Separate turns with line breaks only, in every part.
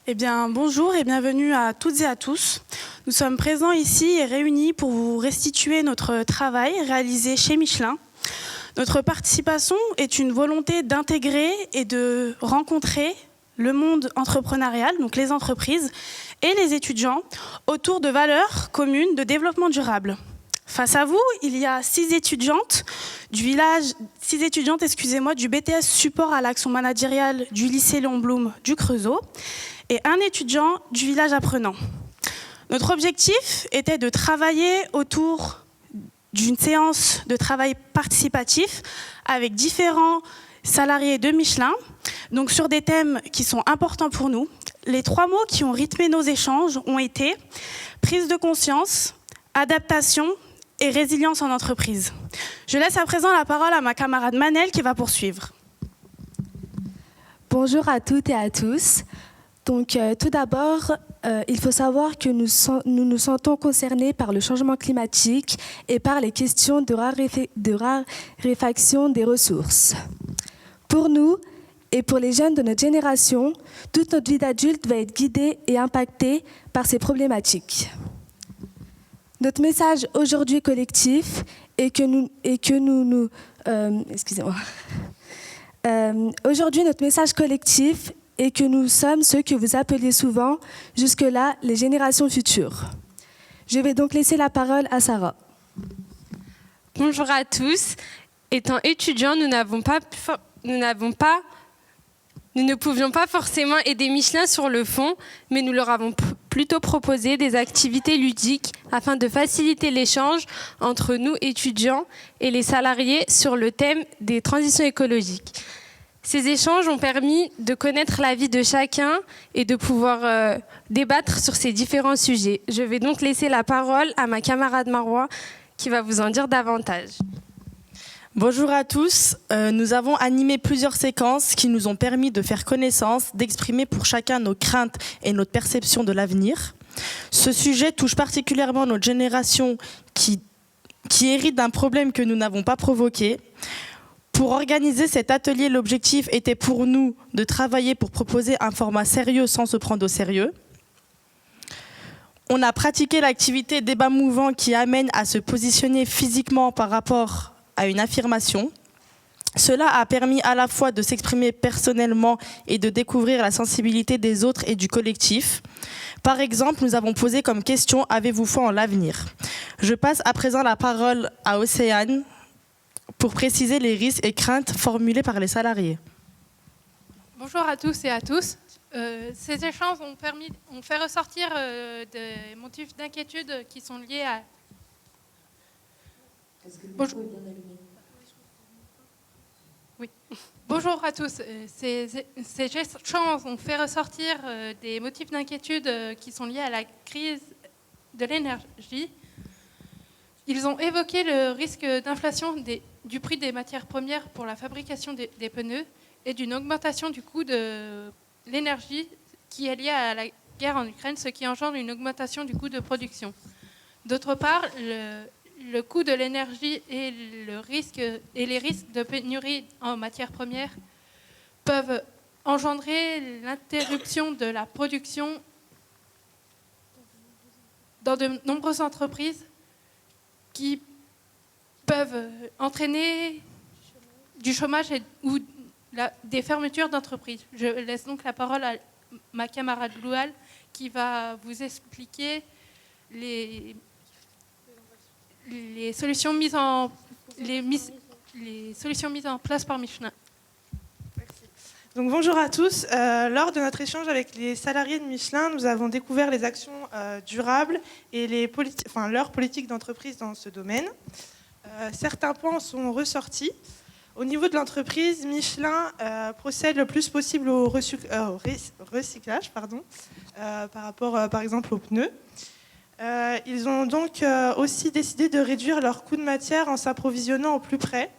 Eh bien, bonjour et bienvenue à toutes et à tous. Nous sommes présents ici et réunis pour vous restituer notre travail réalisé chez Michelin. Notre participation est une volonté d'intégrer et de rencontrer le monde entrepreneurial, donc les entreprises et les étudiants, autour de valeurs communes de développement durable. Face à vous, il y a 6 étudiantes du BTS Support à l'action managériale du lycée Léon Blum du Creusot et un étudiant du village apprenant. Notre objectif était de travailler autour d'une séance de travail participatif avec différents salariés de Michelin, donc sur des thèmes qui sont importants pour nous. Les 3 mots qui ont rythmé nos échanges ont été prise de conscience, adaptation et résilience en entreprise. Je laisse à présent la parole à ma camarade Manel qui va poursuivre.
Bonjour à toutes et à tous. Donc, tout d'abord, il faut savoir que nous nous sentons concernés par le changement climatique et par les questions de raréfaction des ressources. Pour nous et pour les jeunes de notre génération, toute notre vie d'adulte va être guidée et impactée par ces problématiques. Notre message aujourd'hui collectif est que aujourd'hui, notre message collectif et que nous sommes ceux que vous appelez souvent, jusque-là, les générations futures. Je vais donc laisser la parole à Sarah.
Bonjour à tous. Étant étudiants, nous ne pouvions pas forcément aider Michelin sur le fond, mais nous leur avons plutôt proposé des activités ludiques afin de faciliter l'échange entre nous, étudiants, et les salariés sur le thème des transitions écologiques. Ces échanges ont permis de connaître la vie de chacun et de pouvoir débattre sur ces différents sujets. Je vais donc laisser la parole à ma camarade Marois qui va vous en dire davantage.
Bonjour à tous. Nous avons animé plusieurs séquences qui nous ont permis de faire connaissance, d'exprimer pour chacun nos craintes et notre perception de l'avenir. Ce sujet touche particulièrement notre génération qui hérite d'un problème que nous n'avons pas provoqué. Pour organiser cet atelier, l'objectif était pour nous de travailler pour proposer un format sérieux sans se prendre au sérieux. On a pratiqué l'activité débat mouvant qui amène à se positionner physiquement par rapport à une affirmation. Cela a permis à la fois de s'exprimer personnellement et de découvrir la sensibilité des autres et du collectif. Par exemple, nous avons posé comme question « Avez-vous foi en l'avenir ?» Je passe à présent la parole à Océane pour préciser les risques et craintes formulées par les salariés.
Bonjour à tous et à tous. Ces échanges ont fait ressortir des motifs d'inquiétude qui sont liés à... Bonjour à tous. Ces échanges ont fait ressortir des motifs d'inquiétude qui sont liés à la crise de l'énergie. Ils ont évoqué le risque d'inflation du prix des matières premières pour la fabrication des pneus et d'une augmentation du coût de l'énergie qui est liée à la guerre en Ukraine, ce qui engendre une augmentation du coût de production. D'autre part, le coût de l'énergie et les risques de pénurie en matières premières peuvent engendrer l'interruption de la production dans de nombreuses entreprises qui peuvent entraîner du chômage ou des fermetures d'entreprises. Je laisse donc la parole à ma camarade Loual qui va vous expliquer les solutions mises en place par Michelin.
Donc, bonjour à tous. Lors de notre échange avec les salariés de Michelin, nous avons découvert les actions durables et leur politique d'entreprise dans ce domaine. Certains points sont ressortis. Au niveau de l'entreprise, Michelin procède le plus possible au recyclage par rapport, par exemple, aux pneus. Ils ont donc aussi décidé de réduire leur coût de matière en s'approvisionnant au plus près.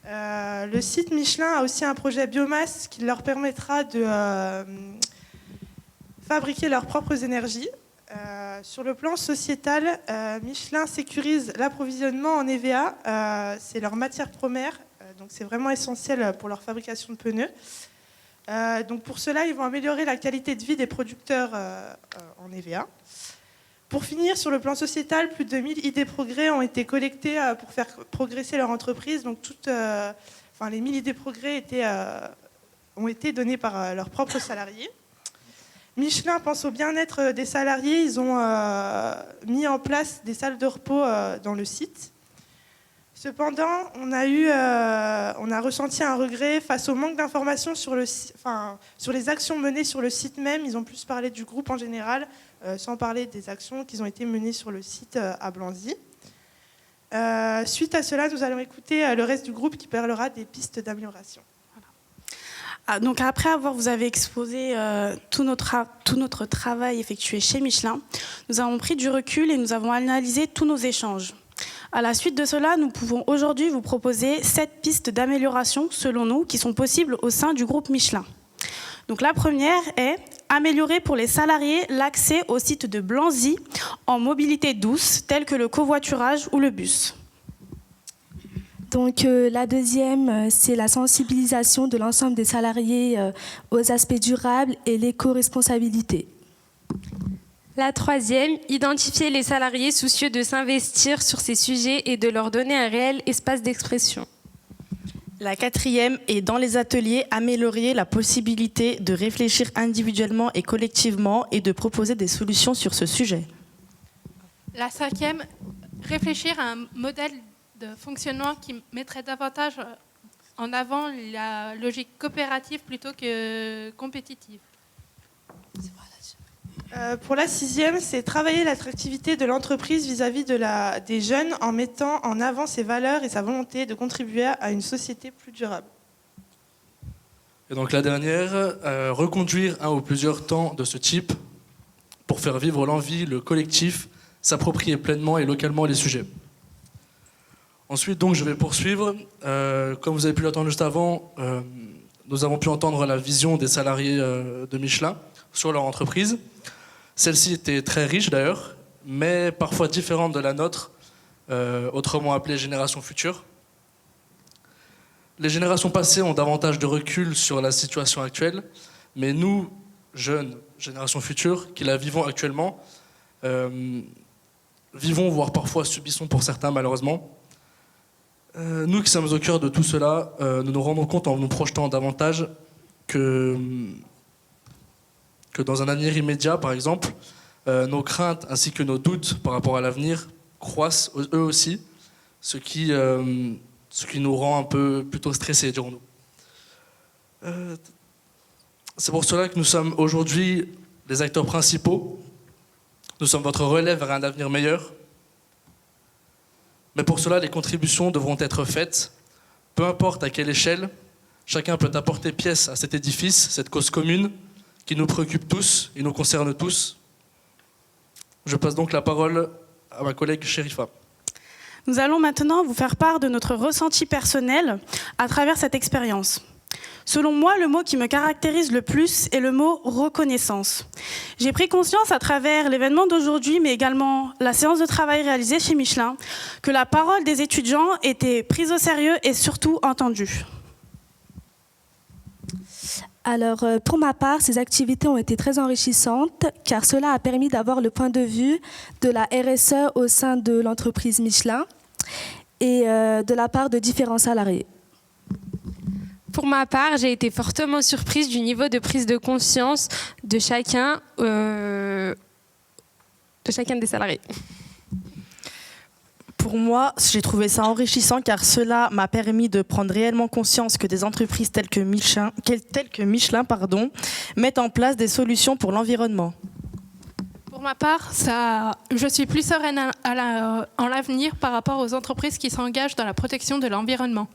Le site Michelin a aussi un projet biomasse qui leur permettra de fabriquer leurs propres énergies. Sur le plan sociétal, Michelin sécurise l'approvisionnement en EVA. C'est leur matière première, donc c'est vraiment essentiel pour leur fabrication de pneus. Donc pour cela, ils vont améliorer la qualité de vie des producteurs en EVA. Pour finir, sur le plan sociétal, plus de 1000 idées progrès ont été collectées pour faire progresser leur entreprise. Donc les 1000 idées progrès ont été données par leurs propres salariés. Michelin pense au bien-être des salariés. Ils ont mis en place des salles de repos dans le site. Cependant, on a ressenti un regret face au manque d'informations sur les actions menées sur le site même. Ils ont plus parlé du groupe en général, sans parler des actions qui ont été menées sur le site à Blanzy. Suite à cela, nous allons écouter le reste du groupe qui parlera des pistes d'amélioration.
Donc après vous avez exposé tout notre travail effectué chez Michelin, nous avons pris du recul et nous avons analysé tous nos échanges. À la suite de cela, nous pouvons aujourd'hui vous proposer 7 pistes d'amélioration, selon nous, qui sont possibles au sein du groupe Michelin. Donc la première est améliorer pour les salariés l'accès au site de Blanzy en mobilité douce, telle que le covoiturage ou le bus.
Donc la deuxième, c'est la sensibilisation de l'ensemble des salariés aux aspects durables et l'éco-responsabilité.
La troisième, identifier les salariés soucieux de s'investir sur ces sujets et de leur donner un réel espace d'expression.
La quatrième est, dans les ateliers, améliorer la possibilité de réfléchir individuellement et collectivement et de proposer des solutions sur ce sujet.
La cinquième, réfléchir à un modèle de fonctionnement qui mettrait davantage en avant la logique coopérative plutôt que compétitive.
Pour la sixième, c'est travailler l'attractivité de l'entreprise vis-à-vis des jeunes en mettant en avant ses valeurs et sa volonté de contribuer à une société plus durable.
Et donc la dernière, reconduire un ou plusieurs temps de ce type pour faire vivre l'envie, le collectif, s'approprier pleinement et localement les sujets. Ensuite, donc, je vais poursuivre. Comme vous avez pu l'entendre juste avant, nous avons pu entendre la vision des salariés de Michelin sur leur entreprise. Celle-ci était très riche d'ailleurs, mais parfois différente de la nôtre, autrement appelée génération future. Les générations passées ont davantage de recul sur la situation actuelle, mais nous, jeunes, génération future, qui la vivons actuellement, vivons, voire parfois subissons pour certains malheureusement. Nous qui sommes au cœur de tout cela, nous nous rendons compte en nous projetant davantage que dans un avenir immédiat, par exemple, nos craintes ainsi que nos doutes par rapport à l'avenir croissent eux aussi, ce qui nous rend un peu plutôt stressés, dirons-nous. C'est pour cela que nous sommes aujourd'hui les acteurs principaux. Nous sommes votre relais vers un avenir meilleur. Mais pour cela, les contributions devront être faites, peu importe à quelle échelle. Chacun peut apporter pièce à cet édifice, cette cause commune, qui nous préoccupe tous et nous concerne tous. Je passe donc la parole à ma collègue Sherifa.
Nous allons maintenant vous faire part de notre ressenti personnel à travers cette expérience. Selon moi, le mot qui me caractérise le plus est le mot reconnaissance. J'ai pris conscience à travers l'événement d'aujourd'hui, mais également la séance de travail réalisée chez Michelin, que la parole des étudiants était prise au sérieux et surtout entendue.
Alors, pour ma part, ces activités ont été très enrichissantes car cela a permis d'avoir le point de vue de la RSE au sein de l'entreprise Michelin et de la part de différents salariés.
Pour ma part, j'ai été fortement surprise du niveau de prise de conscience de chacun des salariés.
Pour moi, j'ai trouvé ça enrichissant car cela m'a permis de prendre réellement conscience que des entreprises telles que Michelin mettent en place des solutions pour l'environnement.
Pour ma part, je suis plus sereine en l'avenir par rapport aux entreprises qui s'engagent dans la protection de l'environnement.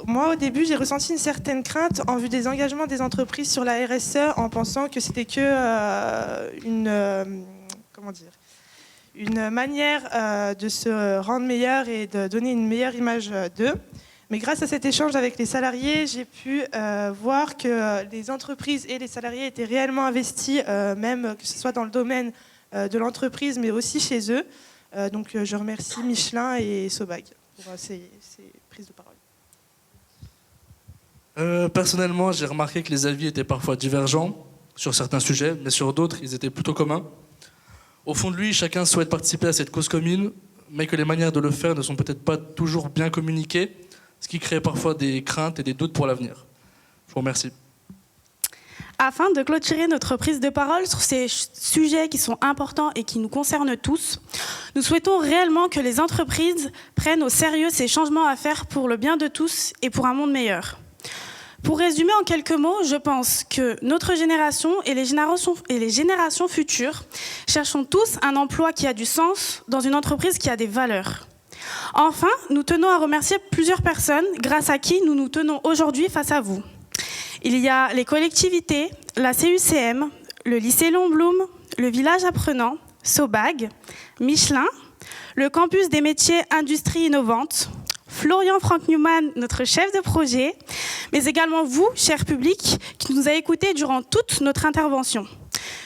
Moi, au début, j'ai ressenti une certaine crainte en vue des engagements des entreprises sur la RSE en pensant que c'était une manière de se rendre meilleur et de donner une meilleure image d'eux. Mais grâce à cet échange avec les salariés, j'ai pu voir que les entreprises et les salariés étaient réellement investis, même que ce soit dans le domaine de l'entreprise, mais aussi chez eux. Donc je remercie Michelin et Sobag pour ces prises de parole.
Personnellement, j'ai remarqué que les avis étaient parfois divergents sur certains sujets, mais sur d'autres, ils étaient plutôt communs. Au fond de lui, chacun souhaite participer à cette cause commune, mais que les manières de le faire ne sont peut-être pas toujours bien communiquées, ce qui crée parfois des craintes et des doutes pour l'avenir. Je vous remercie.
Afin de clôturer notre prise de parole sur ces sujets qui sont importants et qui nous concernent tous, nous souhaitons réellement que les entreprises prennent au sérieux ces changements à faire pour le bien de tous et pour un monde meilleur. Pour résumer en quelques mots, je pense que notre génération et les générations futures cherchons tous un emploi qui a du sens dans une entreprise qui a des valeurs. Enfin, nous tenons à remercier plusieurs personnes grâce à qui nous nous tenons aujourd'hui face à vous. Il y a les collectivités, la CUCM, le lycée Léon Blum, le village apprenant, Sobag, Michelin, le campus des métiers industrie innovante, Florian Frank Newman, notre chef de projet, mais également vous, cher public, qui nous avez écoutés durant toute notre intervention.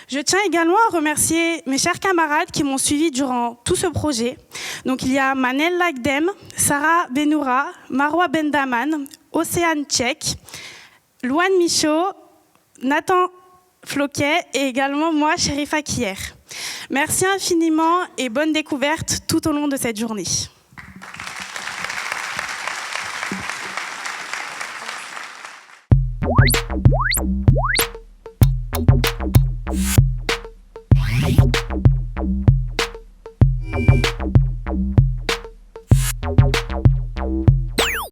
Je tiens également à remercier mes chers camarades qui m'ont suivi durant tout ce projet. Donc il y a Manel Lagdem, Sarah Benoura, Marwa Bendaman, Océane Tchèque, Louane Michaud, Nathan Floquet et également moi, Chérifa Kier. Merci infiniment et bonne découverte tout au long de cette journée.